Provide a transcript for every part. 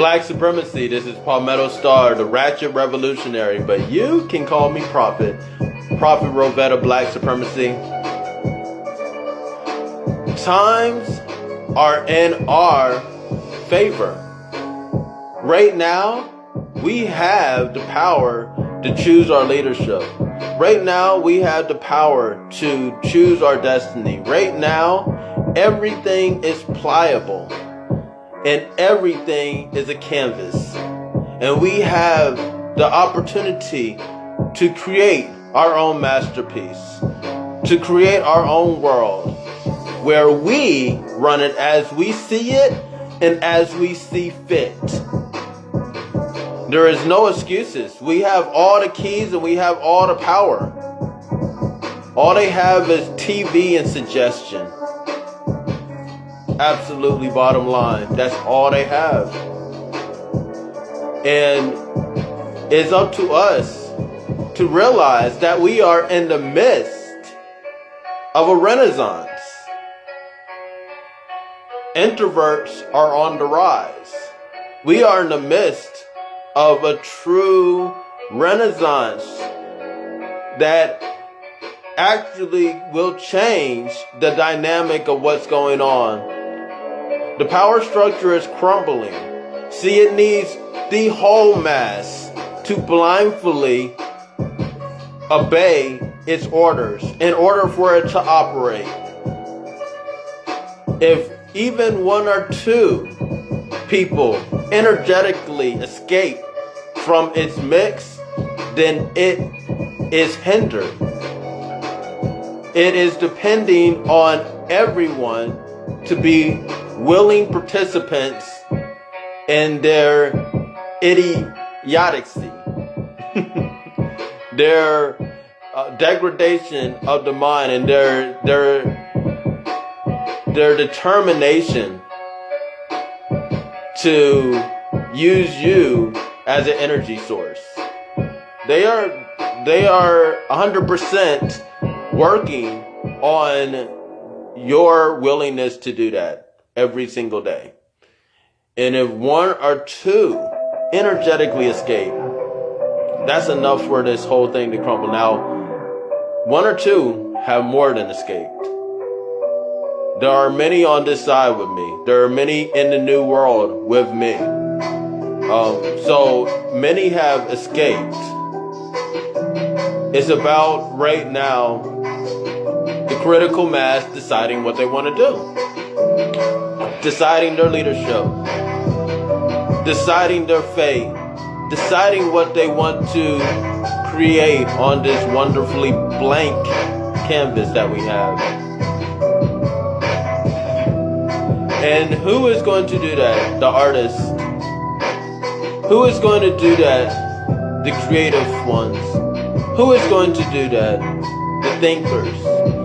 Black supremacy. This is Palmetto Star, the ratchet revolutionary, but you can call me Prophet. Prophet Rohvet of Black supremacy. Times are in our favor. Right now, we have the power to choose our leadership. Right now, we have the power to choose our destiny. Right now, everything is pliable. And everything is a canvas. And we have the opportunity to create our own masterpiece, to create our own world, where we run it as we see it and as we see fit. There is no excuses. We have all the keys and we have all the power. All they have is TV and suggestion. Absolutely, bottom line, that's all they have. And it's up to us to realize that we are in the midst of a renaissance. Introverts are on the rise. We are in the midst of a true renaissance that actually will change the dynamic of what's going on. The power structure is crumbling. See, it needs the whole mass to blindly obey its orders in order for it to operate. If even one or two people energetically escape from its mix, then it is hindered. It is depending on everyone to be willing participants in their idiocy, their degradation of the mind, and their determination to use you as an energy source. They are 100% working on your willingness to do that every single day. And if one or two energetically escape, that's enough for this whole thing to crumble. Now, one or two have more than escaped. There are many on this side with me. There are many in the new world with me. So many have escaped. It's about right now the critical mass deciding what they want to do, deciding their leadership, deciding their fate, deciding what they want to create on this wonderfully blank canvas that we have. And who is going to do that? The artist. Who is going to do that? The creative ones. Who is going to do that? The thinkers.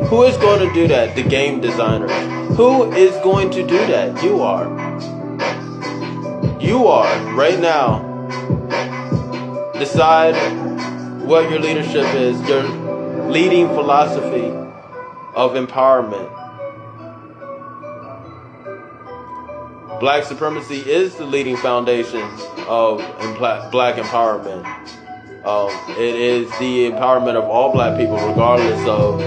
Who is going to do that? The game designers. Who is going to do that? You are. You are, right now. Decide what your leadership is, your leading philosophy of empowerment. Black supremacy is the leading foundation of black empowerment. It is the empowerment of all black people, regardless of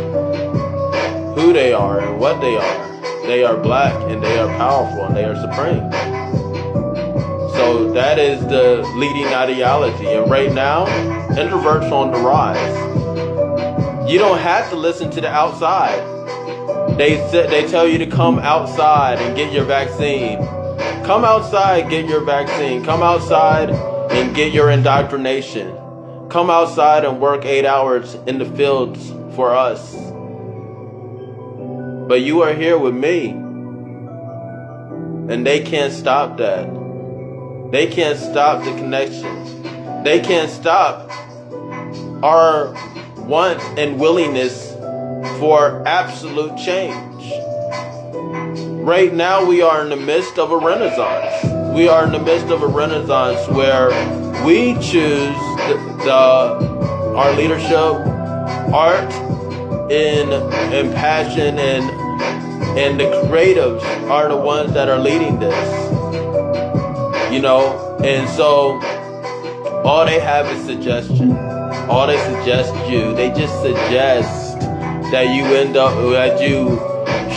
who they are and what they are. They are black and they are powerful and they are supreme. So that is the leading ideology. And right now, introverts on the rise. You don't have to listen to the outside. They tell you to come outside and get your vaccine. Come outside, get your vaccine. Come outside and get your indoctrination. Come outside and work 8 hours in the fields for us. But you are here with me. And they can't stop that. They can't stop the connection. They can't stop our want and willingness for absolute change. Right now we are in the midst of a renaissance. We are in the midst of a renaissance where we choose our leadership, art, and passion, and the creatives are the ones that are leading this. And so all they have is suggestion. All they suggest they just suggest that you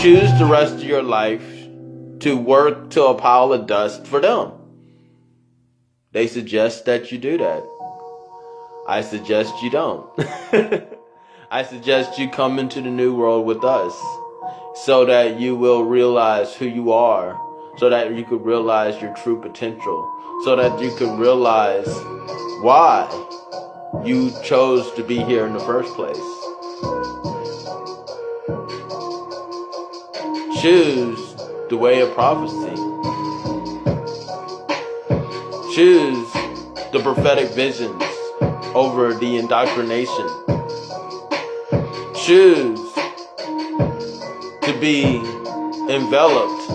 choose the rest of your life to work to a pile of dust for them. They suggest that you do that. I suggest you don't. I suggest you come into the new world with us so that you will realize who you are, so that you could realize your true potential, so that you could realize why you chose to be here in the first place. Choose the way of prophecy. Choose the prophetic visions over the indoctrination. Choose to be enveloped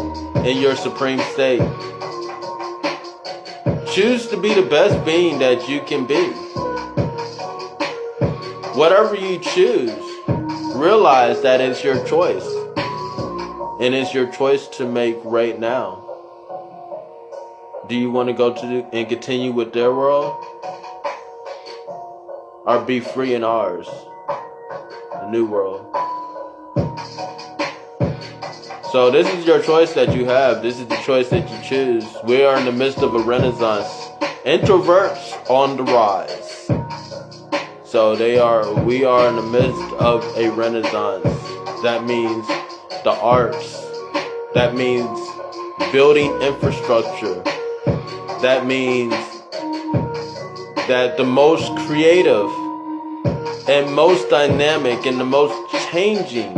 in your supreme state. Choose to be the best being that you can be. Whatever you choose, realize that it's your choice. And it's your choice to make right now. Do you want to go to and continue with their world? Or be free in ours, the new world? So this is your choice that you have. This is the choice that you choose. We are in the midst of a renaissance. Introverts on the rise. So we are in the midst of a renaissance. That means the arts. That means building infrastructure. That means that the most creative and most dynamic and the most changing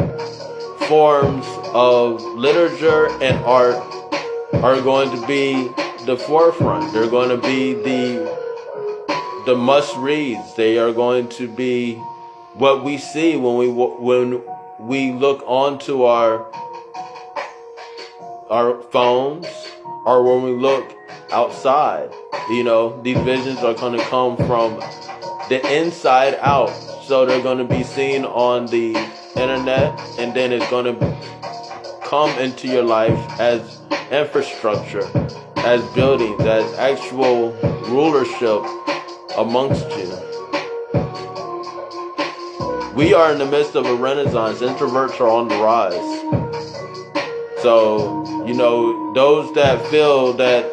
forms of literature and art are going to be the forefront. They're going to be the must-reads. They are going to be what we see when we look onto our phones, or when we look outside. These visions are going to come from the inside out. So they're going to be seen on the internet, and then it's going to come into your life as infrastructure, as buildings, as actual rulership amongst you. We are in the midst of a renaissance. Introverts are on the rise. So, those that feel that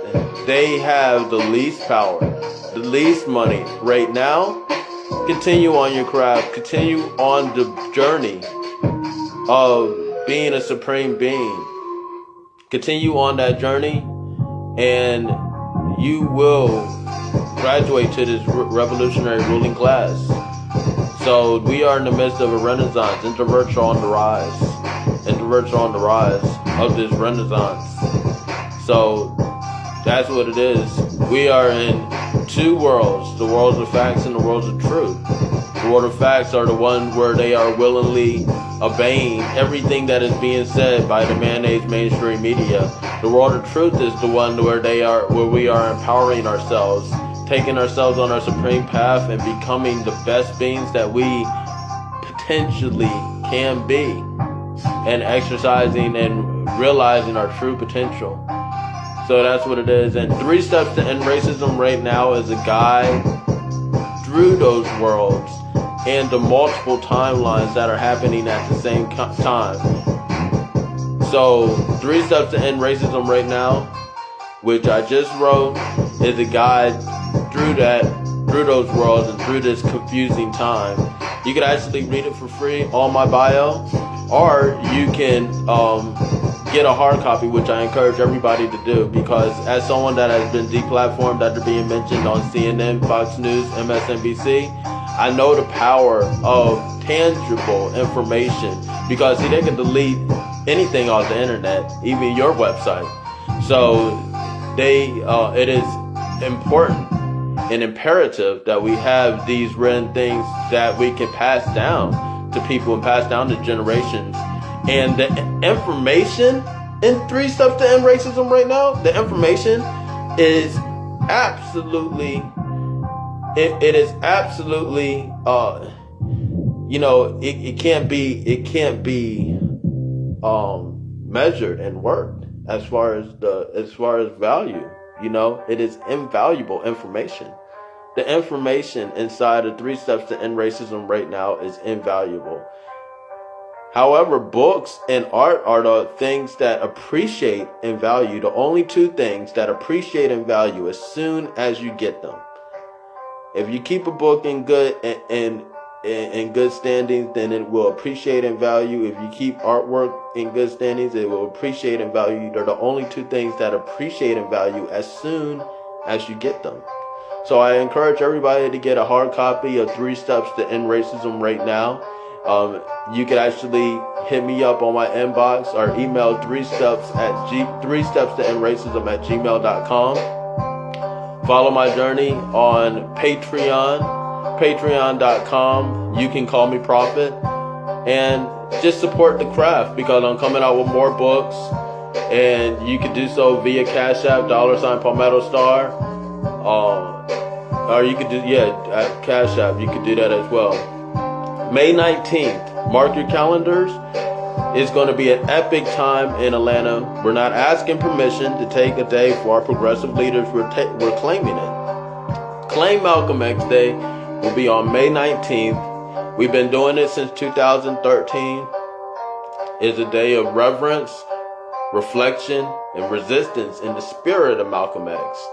they have the least power, the least money right now, continue on your craft. Continue on the journey of being a supreme being. Continue on that journey, and you will graduate to this revolutionary ruling class. So we are in the midst of a renaissance. Introverts are on the rise. Introverts are on the rise of this renaissance. So that's what it is. We are in two worlds, the worlds of facts and the worlds of truth. The world of facts are the ones where they are willingly obeying everything that is being said by the man-age mainstream media. The world of truth is the one where we are empowering ourselves, taking ourselves on our supreme path and becoming the best beings that we potentially can be, and exercising and realizing our true potential. So that's what it is. And 3 Steps to End Racism right now is a guide through those worlds and the multiple timelines that are happening at the same time. So 3 Steps to End Racism right now, which I just wrote, is a guide through those worlds and through this confusing time. You can actually read it for free on my bio, or you can get a hard copy, which I encourage everybody to do, because as someone that has been deplatformed after being mentioned on CNN, Fox News, MSNBC, I know the power of tangible information, because see, they can delete anything off the internet, even your website. So it is important and imperative that we have these written things that we can pass down to people and pass down to generations. And the information in 3 Steps to End Racism right now, the information is absolutely, it is absolutely, it can't be measured and worked as far as value. It is invaluable information. The information inside of 3 Steps to End Racism right now is invaluable. However, books and art are the things that appreciate and value, the only 2 things that appreciate and value as soon as you get them. If you keep a book in good in good standings, then it will appreciate and value. If you keep artwork in good standings, it will appreciate and value. They're the only 2 things that appreciate and value as soon as you get them. So I encourage everybody to get a hard copy of 3 Steps to End Racism right now. You can actually hit me up on my inbox or email 3steps to end racism at gmail.com. Follow my journey on patreon.com. You can call me Prophet, and just support the craft because I'm coming out with more books, and you can do so via Cash App, $Palmetto Star, or you could do at Cash App. You could do that as well. May 19th, mark your calendars. It's going to be an epic time in Atlanta. We're not asking permission to take a day for our progressive leaders. We're claiming it. Claim Malcolm X Day will be on May 19th. We've been doing it since 2013. It's a day of reverence, reflection, and resistance in the spirit of Malcolm X.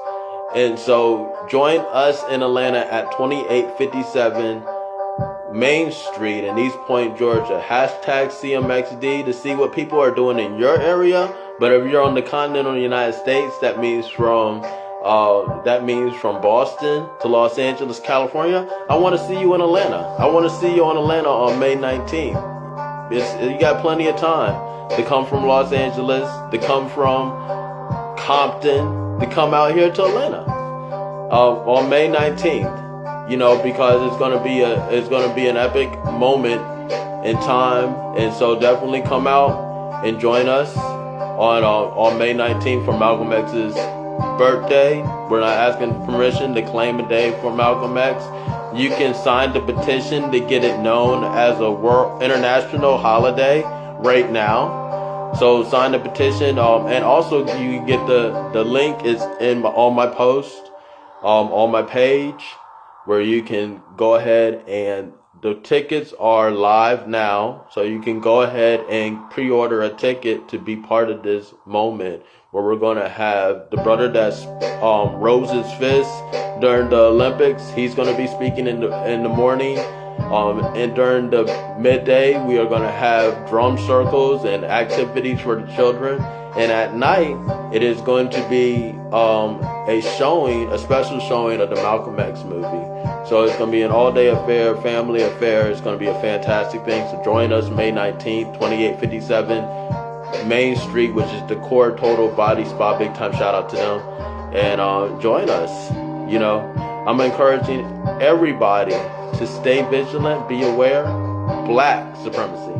And so join us in Atlanta at 2857 Main Street in East Point, Georgia. #CMXD to see what people are doing in your area. But if you're on the continental United States, that means from Boston to Los Angeles, California. I want to see you in Atlanta. I want to see you in Atlanta on May 19th. You got plenty of time to come from Los Angeles, to come from Compton, to come out here to Atlanta on May 19th. Because it's gonna be an epic moment in time, and so definitely come out and join us on May 19th for Malcolm X's birthday. We're not asking permission to claim a day for Malcolm X. You can sign the petition to get it known as a world international holiday right now. So sign the petition, and also you get the link is on my post on my page, where you can go ahead, and the tickets are live now. So you can go ahead and pre-order a ticket to be part of this moment where we're going to have the brother that's rose his fist during the Olympics. He's going to be speaking in the morning. And during the midday, we are going to have drum circles and activities for the children. And at night, it is going to be a special showing of the Malcolm X movie. So it's going to be an all-day affair, family affair. It's going to be a fantastic thing. So join us May 19th, 2857 Main Street, which is the Core Total Body Spa. Big time shout out to them. And join us. I'm encouraging everybody to stay vigilant, be aware. Black supremacy.